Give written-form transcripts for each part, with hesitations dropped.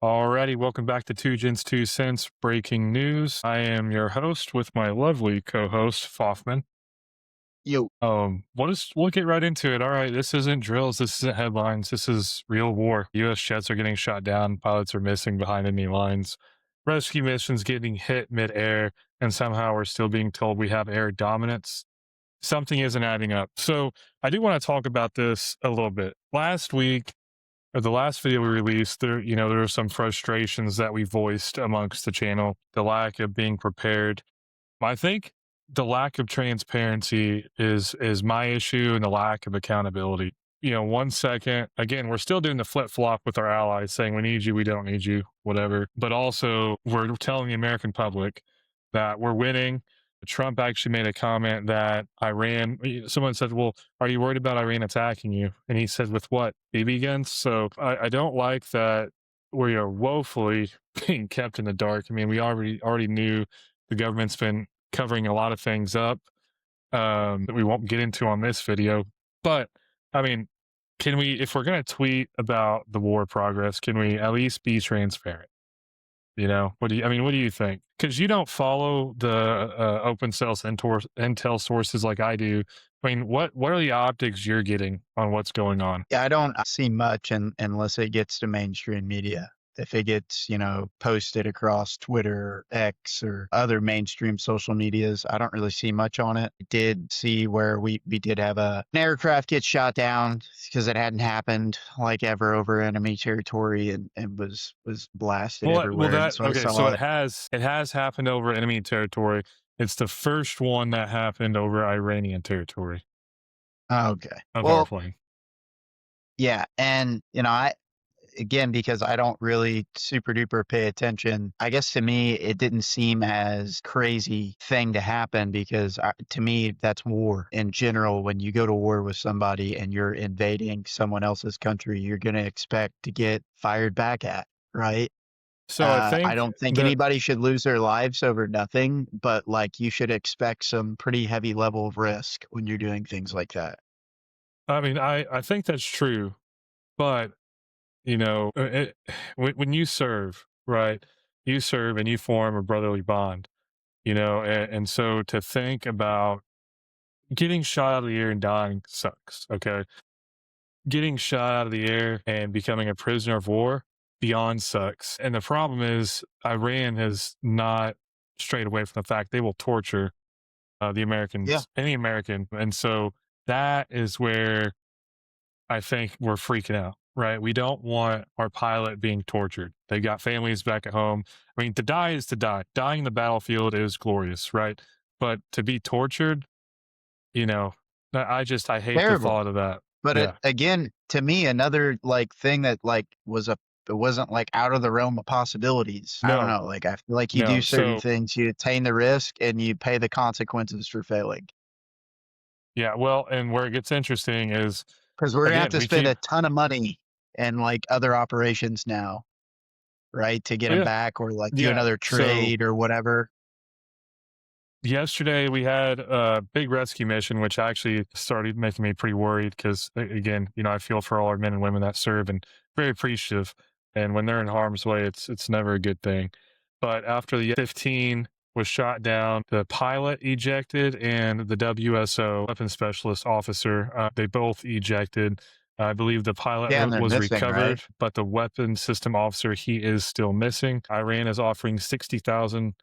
Alrighty, welcome back to Two Gens Two Cents Breaking News. I am your host with my lovely co-host Foffman. Yo, We'll get right into it. All right, this isn't drills, this isn't headlines, this is real war. U.S. jets are getting shot down, pilots are missing behind enemy lines, rescue missions getting hit mid-air, and somehow we're still being told we have air dominance. Something isn't adding up. So I do want to talk about this a little bit. Last week, or the last video we released, there were some frustrations that we voiced amongst the channel, the lack of being prepared. I think the lack of transparency is my issue, and the lack of accountability. 1 second, again, we're still doing the flip flop with our allies, saying we need you, we don't need you, whatever. But also, we're telling the American public that we're winning. Trump actually made a comment that Iran, someone said, well, are you worried about Iran attacking you? And he said, with what? BB guns? So I don't like that we are woefully being kept in the dark. I mean, we already knew the government's been covering a lot of things up that we won't get into on this video. But I mean, can we, if we're going to tweet about the war progress, can we at least be transparent? What do you think? Because you don't follow the open source intel sources like I do. I mean, what are the optics you're getting on what's going on? yeah, I don't see much unless it gets to mainstream media. If it gets, posted across Twitter, X, or other mainstream social medias, I don't really see much on it. I did see where we did have an aircraft get shot down because it hadn't happened like ever over enemy territory and was blasted Well, everywhere. And that so I okay. So saw it. it has happened over enemy territory. It's the first one that happened over Iranian territory Oh, okay. of Well, airplane. yeah. And, again, because I don't really super duper pay attention, I guess to me, it didn't seem as crazy thing to happen because to me, that's war in general. When you go to war with somebody and you're invading someone else's country, you're going to expect to get fired back at, right? So I I think don't think that anybody should lose their lives over nothing, but like you should expect some pretty heavy level of risk when you're doing things like that. I mean I think that's true, but when you serve, right? You serve and you form a brotherly bond, and so to think about getting shot out of the air and dying sucks. Okay, getting shot out of the air and becoming a prisoner of war beyond sucks. And the problem is, Iran has not strayed away from the fact they will torture the Yeah, Americans, any American. And so that is where I think we're freaking out, right? We don't want our pilot being tortured. They got families back at home. I mean, to die is to die. Dying in the battlefield is glorious, right? But to be tortured, you know, I hate the terrible. thought of that. But Yeah. again, to me, another like thing that like it wasn't like out of the realm of possibilities. I don't No, know. Like I feel like you do no. certain So things, you attain the risk and you pay the consequences for failing. yeah, well, and where it gets interesting is, Because we're gonna have again, to we spend keep a ton of money and like other operations now, right, to get oh, them yeah, back or like do yeah. another So trade or whatever. yesterday we had a big rescue mission, which actually started making me pretty worried because, again, I feel for all our men and women that serve and very appreciative. And when they're in harm's way, it's never a good thing. But after the F-15 was shot down, the pilot ejected and the WSO weapons specialist officer, they both ejected. I believe the pilot Yeah, and they're was missing, right? recovered, but the weapons system officer, he is still missing. Iran is offering 60,000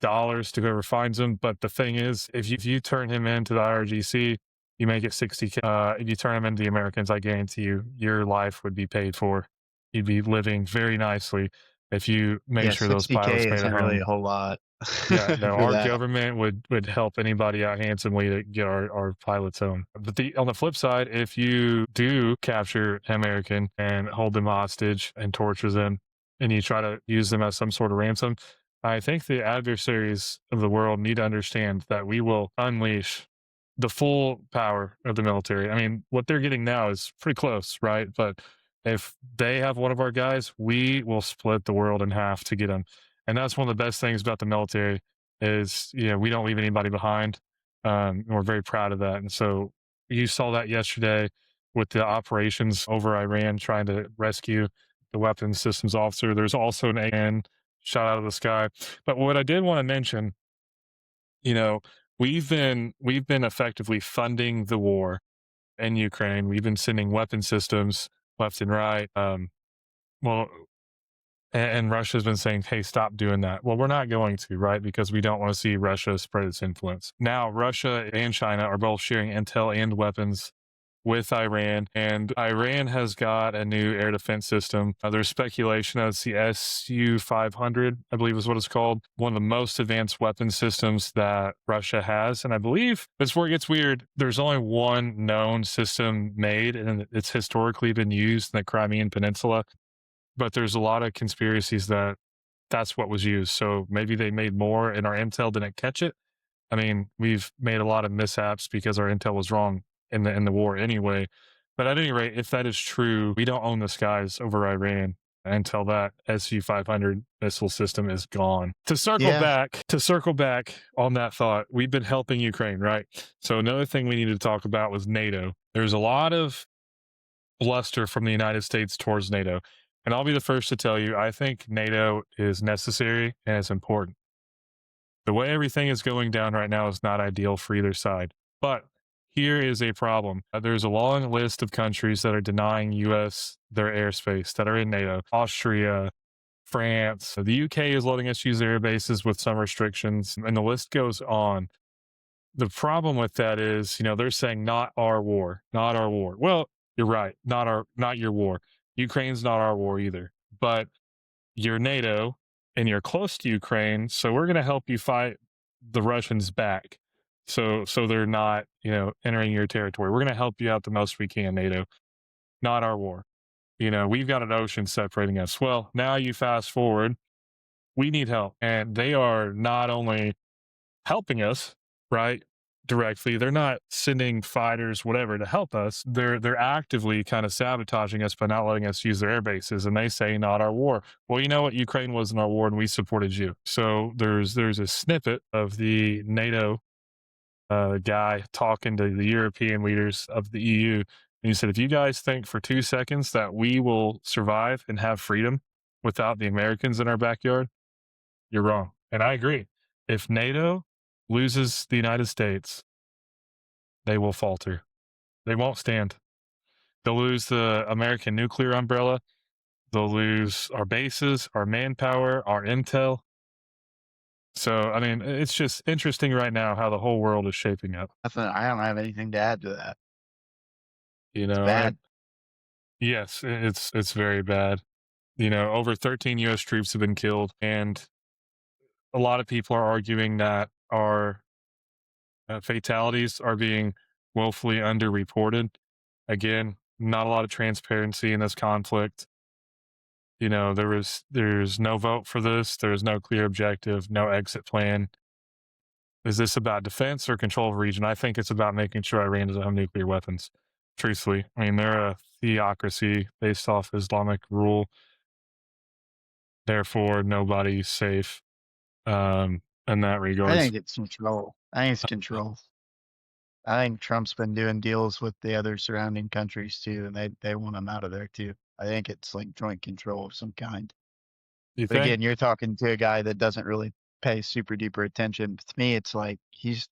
dollars to whoever finds him. But the thing is, if you turn him into the IRGC, you make it 60K. If you turn him into the Americans, I guarantee you, your life would be paid for. You'd be living very nicely if you made Yeah, sure those 60K pilots made it isn't really home. a whole lot Yeah, no, for our that. government would help anybody out handsomely to get our pilots home. But on the flip side, if you do capture an American and hold them hostage and torture them, and you try to use them as some sort of ransom, I think the adversaries of the world need to understand that we will unleash the full power of the military. I mean, what they're getting now is pretty close, right? But if they have one of our guys, we will split the world in half to get them. And that's one of the best things about the military is, we don't leave anybody behind. And we're very proud of that. And so you saw that yesterday with the operations over Iran trying to rescue. the weapons systems officer. There's also an AN shot out of the sky. But what I did want to mention, you know, we've been effectively funding the war in Ukraine. We've been sending weapon systems left and right. Well, and Russia's been saying, hey, stop doing that. Well, we're not going to, right? Because we don't want to see Russia spread its influence. Now, Russia and China are both sharing intel and weapons with Iran, and Iran has got a new air defense system. There's speculation that it's the Su-500, I believe is what it's called, one of the most advanced weapon systems that Russia has. And I believe that's where it gets weird. There's only one known system made, and it's historically been used in the Crimean Peninsula. But there's a lot of conspiracies that that's what was used. So maybe they made more and our intel didn't catch it. I mean, we've made a lot of mishaps because our intel was wrong in the war anyway. But at any rate, if that is true, we don't own the skies over Iran until that Su-500 missile system is gone. Yeah. To circle back on that thought, we've been helping Ukraine, right? So another thing we needed to talk about was NATO. There's a lot of bluster from the United States towards NATO. And I'll be the first to tell you, I think NATO is necessary and it's important. The way everything is going down right now is not ideal for either side. But here is a problem. There's a long list of countries that are denying US their airspace that are in NATO. Austria, France, the UK is letting us use their air bases with some restrictions, and the list goes on. The problem with that is, they're saying not our war, not our war. Well, you're right, not your war. Ukraine's not our war either. But you're NATO and you're close to Ukraine, so we're going to help you fight the Russians back. So they're not, entering your territory. We're going to help you out the most we can, NATO. Not our war. We've got an ocean separating us. Well, now you fast forward, we need help, and they are not only helping us, right? Directly. They're not sending fighters, whatever, to help us. They're actively kind of sabotaging us by not letting us use their air bases. And they say not our war. Well, you know what? Ukraine wasn't our war and we supported you. So there's a snippet of the NATO guy talking to the European leaders of the EU. And he said, if you guys think for 2 seconds that we will survive and have freedom without the Americans in our backyard, you're wrong. And I agree. If NATO loses the United States, they will falter. They won't stand. They'll lose the American nuclear umbrella. They'll lose our bases, our manpower, our intel. So, I mean, it's just interesting right now how the whole world is shaping up. Nothing. I don't have anything to add to that. You It's know, and bad. yes, it's very bad. Over 13 U.S. troops have been killed, and a lot of people are arguing that our fatalities are being woefully underreported. Again, not a lot of transparency in this conflict. There's no vote for this. There's no clear objective, no exit plan. Is this about defense or control of a region? I think it's about making sure Iran doesn't have nuclear weapons. Truthfully, I mean they're a theocracy based off Islamic rule. Therefore, nobody's safe in that I regards. think it's control. I think it's control. I think Trump's been doing deals with the other surrounding countries too, and they want him out of there too. I think it's like joint control of some kind. You But think? again, you're talking to a guy that doesn't really pay super duper attention. To me, it's like he's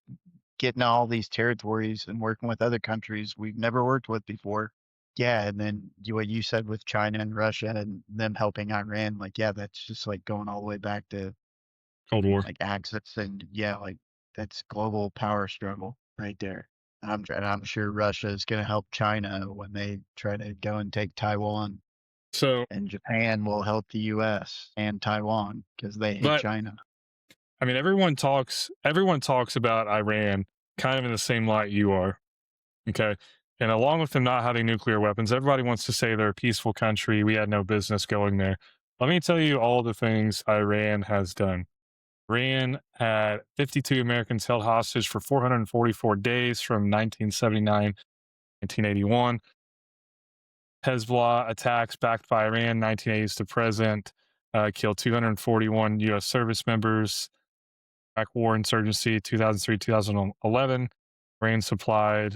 getting all these territories and working with other countries we've never worked with before. Yeah, and then what you said with China and Russia and them helping Iran, like, yeah, that's just like going all the way back to Cold War. like Axis and yeah, like that's global power struggle right there. I'm sure Russia is going to help China when they try to go and take Taiwan, So, and Japan will help the U.S. and Taiwan because they hate but China. I mean, everyone talks about Iran kind of in the same light you are. Okay. And along with them not having nuclear weapons, everybody wants to say they're a peaceful country. We had no business going there. Let me tell you all the things Iran has done. Iran had 52 Americans held hostage for 444 days from 1979 1981. Hezbollah attacks backed by Iran, 1980s to present, killed 241 U.S. service members. Iraq War insurgency, 2003 2011. Iran supplied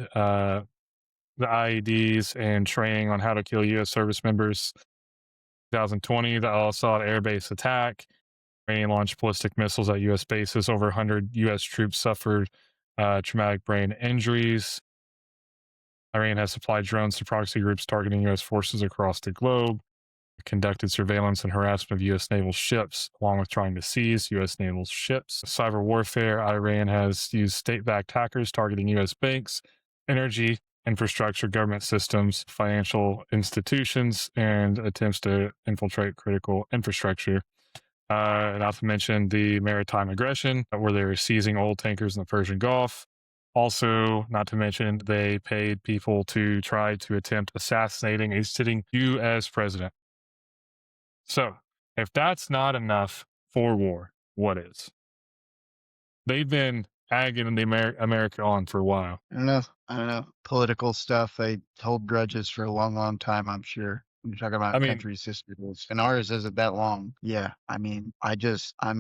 the IEDs and training on how to kill U.S. service members. 2020, the Al Assad air base attack. Iranian launched ballistic missiles at U.S. bases. Over 100 U.S. troops suffered traumatic brain injuries. Iran has supplied drones to proxy groups targeting U.S. forces across the globe, conducted surveillance and harassment of U.S. naval ships, along with trying to seize U.S. naval ships. Cyber warfare, Iran has used state backed hackers targeting U.S. banks, energy, infrastructure, government systems, financial institutions, and attempts to infiltrate critical infrastructure. Not to mention the maritime aggression, where they were seizing oil tankers in the Persian Gulf. Also, not to mention, they paid people to try to attempt assassinating a sitting U.S. president. So, if that's not enough for war, what is? They've been agging the America on for a while. I don't know. I don't know. Political stuff. They hold grudges for a long, long time, I'm sure. You're talking I about mean, country sisters, and ours isn't that long. Yeah. I mean, I'm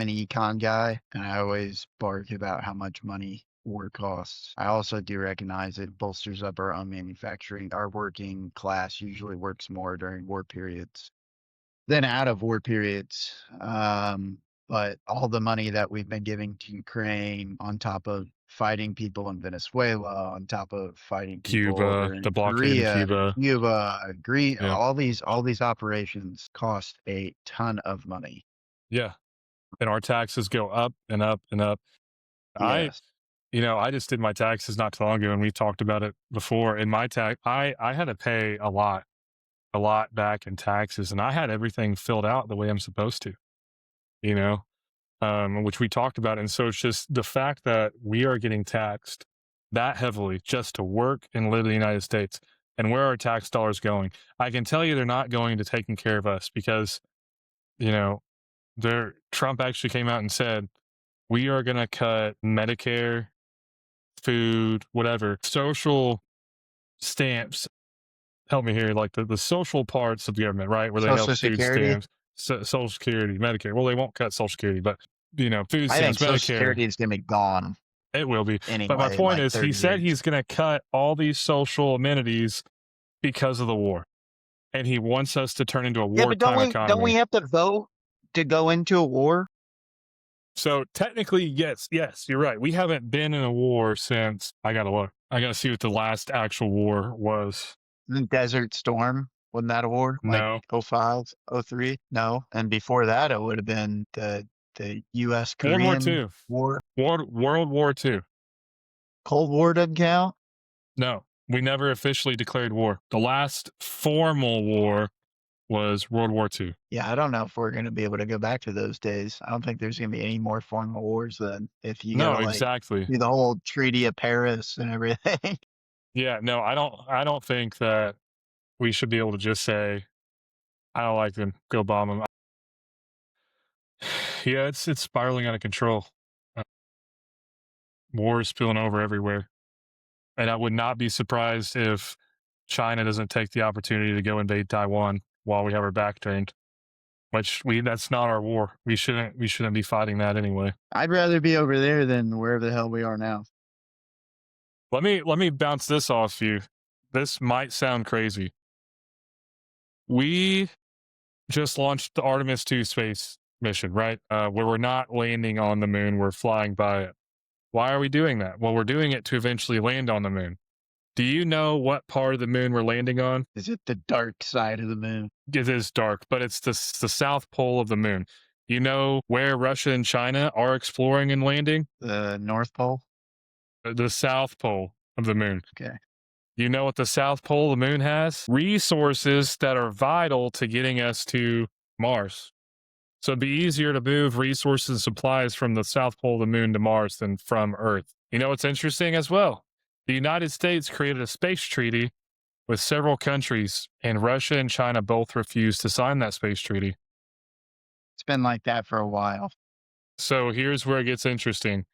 an econ guy, and I always bark about how much money war costs. I also do recognize it bolsters up our own manufacturing. Our working class usually works more during war periods than out of war periods. But all the money that we've been giving to Ukraine, on top of fighting people in Venezuela, on top of fighting people over Cuba, the in blockade of Korea, Cuba. Cuba, Green, Yeah. all these operations cost a ton of money. Yeah. And our taxes go up and up and up. I, Yes. I just did my taxes not too long ago and we talked about it before. In my tax, I had to pay a lot back in taxes and I had everything filled out the way I'm supposed to, you know, which we talked about. And so it's just the fact that we are getting taxed that heavily just to work and live in the United States and where are tax dollars going? I can tell you they're not going to taking care of us because, you know, Trump actually came out and said, we are going to cut Medicare, food, whatever, social stamps. Help me here, like the social parts of the government, right? Where they help Social food Security. stamps, Social Security, Medicare. Well, they won't cut Social Security, but food I think stamps, Social Medicare, Security is going to be gone it will be. But my anyway in point like is, he 30 said years. he's going to cut all these social amenities because of the war, and he wants us to turn into a Yeah, but wartime don't we economy. have to vote to go into a war? So technically, yes, you're right. We haven't been in a war since I gotta look. I gotta see what the last actual war was. The Desert Storm, wasn't that a war? Like No, '05, '03? No. And before that, it would have been the US World War Korean Two, War. World War Two. Cold War doesn't count. No, we never officially declared war. The last formal war was World War Two. Yeah, I don't know if we're going to be able to go back to those days. I don't think there's going to be any more formal wars then if you got No, to like exactly. do the whole Treaty of Paris and everything. Yeah, no, I don't. I don't think that we should be able to just say I don't like them. Go bomb them. Yeah, it's spiraling out of control. Uh, War is spilling over everywhere. And I would not be surprised if China doesn't take the opportunity to go invade Taiwan while we have our back turned. Which that's not our war. We shouldn't be fighting that anyway. I'd rather be over there than wherever the hell we are now. Let me bounce this off you. This might sound crazy. We just launched the Artemis 2 space mission, right? Where we're not landing on the moon, we're flying by it. Why are we doing that? Well, we're doing it to eventually land on the moon. Do you know what part of the moon we're landing on? Is it the dark side of the moon? It is dark, but it's the south pole of the moon. You know where Russia and China are exploring and landing? The North Pole? The south pole of the moon. Okay. You know what the south pole of the moon has? Resources that are vital to getting us to Mars. So it'd be easier to move resources and supplies from the south pole of the moon to Mars than from Earth. You know what's interesting as well? The United States created a space treaty with several countries, and Russia and China both refused to sign that space treaty. It's been like that for a while. So here's where it gets interesting.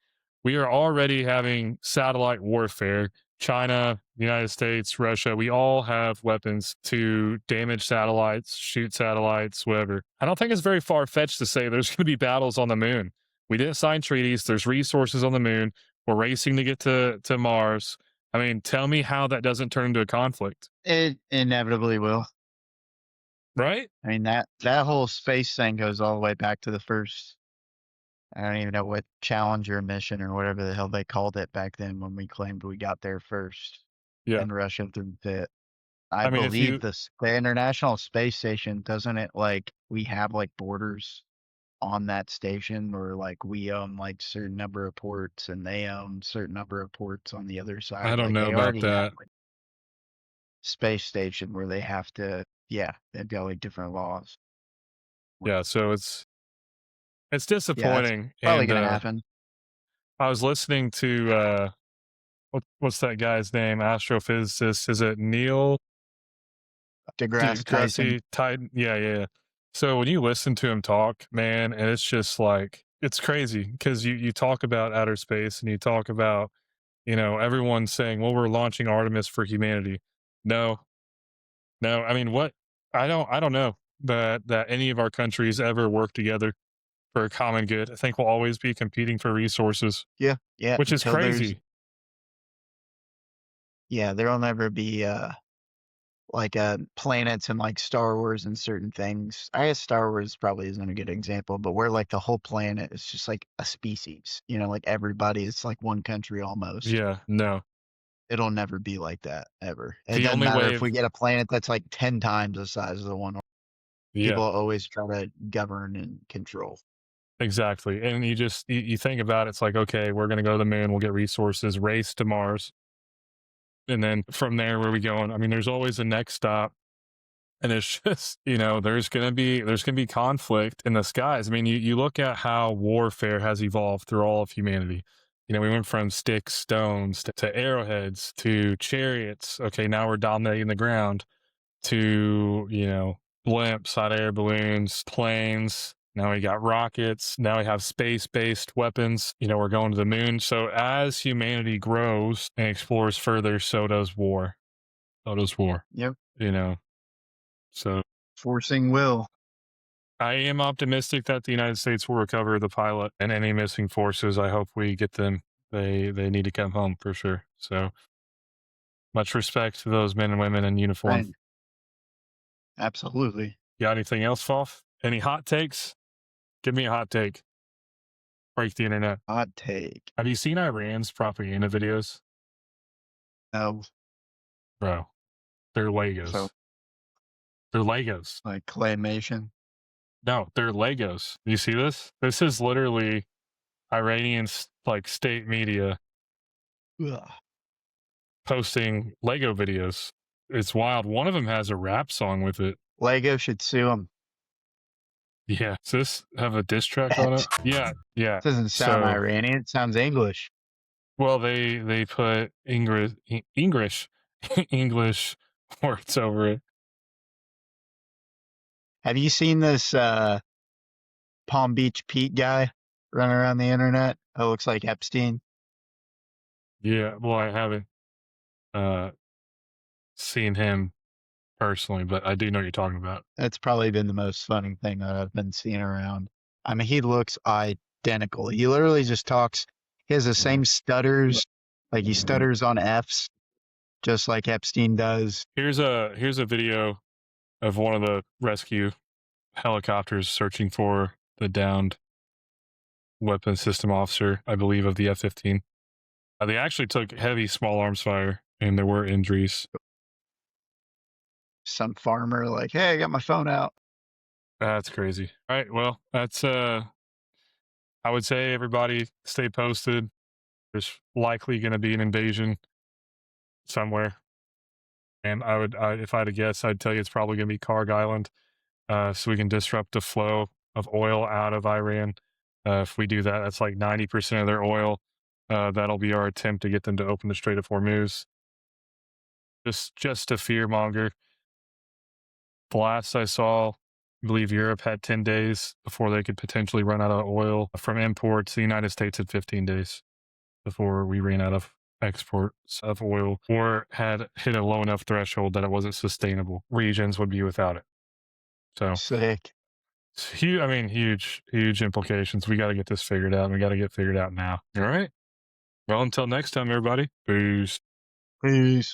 We are already having satellite warfare. China, the United States, Russia, we all have weapons to damage satellites, shoot satellites, whatever. I don't think it's very far fetched to say there's going to be battles on the moon. We didn't sign treaties. There's resources on the moon. We're racing to get to Mars. I mean, tell me how that doesn't turn into a conflict. It inevitably will. right? I mean, that whole space thing goes all the way back to the first I don't even know what Challenger mission or whatever the hell they called it back then when we claimed we got there first Yeah. and Russia through it. I I mean, if believe you, the International Space Station, doesn't it, like we have, like, borders on that station or, like, we own, like, certain number of ports and they own certain number of ports on the other I side, don't like, know they about already have, that. like, space station where they have to yeah, they've got, like, different laws. Yeah. So it's Yeah, that's disappointing. probably And, gonna happen. I was listening to, what's that guy's name? Astrophysicist. Is it Neil DeGrasse Tyson. Degrassi Titan? Yeah, yeah, yeah. So when you listen to him talk, man, and it's just like it's crazy because you talk about outer space and you talk about everyone saying, "Well, we're launching Artemis for humanity." No, no. I mean, what? I don't know that any of our countries ever work together for a common good. I think we'll always be competing for resources, Yeah, yeah, which is until there's crazy. yeah, there'll never be, like, planets in, like, Star Wars and certain things. I guess Star Wars probably isn't a good example, but where, like, the whole planet is just like a species, like, everybody is like one country almost. Yeah, no. It'll never be like that, ever. It The doesn't only matter way if we of get a planet that's, like, 10 times the size of the one, yeah, people always try to govern and control. exactly. And you think about it, it's like, okay, we're gonna go to the moon, we'll get resources, race to Mars, and then from there, where we going? I mean, there's always a next stop. And it's just, there's gonna be conflict in the skies. I mean, you look at how warfare has evolved through all of humanity. We went from sticks, stones to arrowheads to chariots. Okay, now we're dominating the ground to, blimps, hot air balloons, planes. Now we got rockets. Now we have space-based weapons. We're going to the moon. So as humanity grows and explores further, so does war. So does war. Yep, You know. So forcing will. I am optimistic that the United States will recover the pilot and any missing forces. I hope we get them. They need to come home for sure. So much respect to those men and women in uniform. Right, absolutely. Got anything else, Foff? Any hot takes? Give me a hot take. Break the internet. Hot take. Have you seen Iran's propaganda videos? No, Bro, they're so, Legos. They're Legos. like, claymation. No, they're Legos. Do you see this? This is literally Iranian like state media Ugh. posting Lego videos. It's wild. One of them has a rap song with it. Lego should sue him. Yeah. Does this have a diss track on it? Yeah. Yeah. Doesn't sound So, Iranian, it sounds English. well, they put English English words over it. Have you seen this, Palm Beach Pete guy running around the internet? It looks like Epstein. Yeah. Well, I haven't uh seen him personally, but I do know what you're talking about. That's probably been the most funny thing that I've been seeing around. I mean, he looks identical. He literally just talks he has the same stutters, like he stutters on Fs, just like Epstein does. Here's a video of one of the rescue helicopters searching for the downed weapons system officer, I believe, of the F-15. They actually took heavy small arms fire, and there were injuries. Some farmer like, "Hey, I got my phone out." That's crazy. All right, well, that's I would say everybody stay posted. There's likely going to be an invasion somewhere, and if I had to guess, I'd tell you it's probably going to be Karg Island, so we can disrupt the flow of oil out of Iran. If we do that, that's like 90% of their oil. That'll be our attempt to get them to open the Strait of Hormuz. Just a fear monger. The last I saw, I believe Europe had 10 days before they could potentially run out of oil from imports. The United States had 15 days before we ran out of exports of oil or had hit a low enough threshold that it wasn't sustainable. Regions would be without it. So, Sick. it's huge. I mean, huge, huge implications. We got to get this figured out. We got to get figured out now. All right. Well, until next time, everybody. Peace. Peace.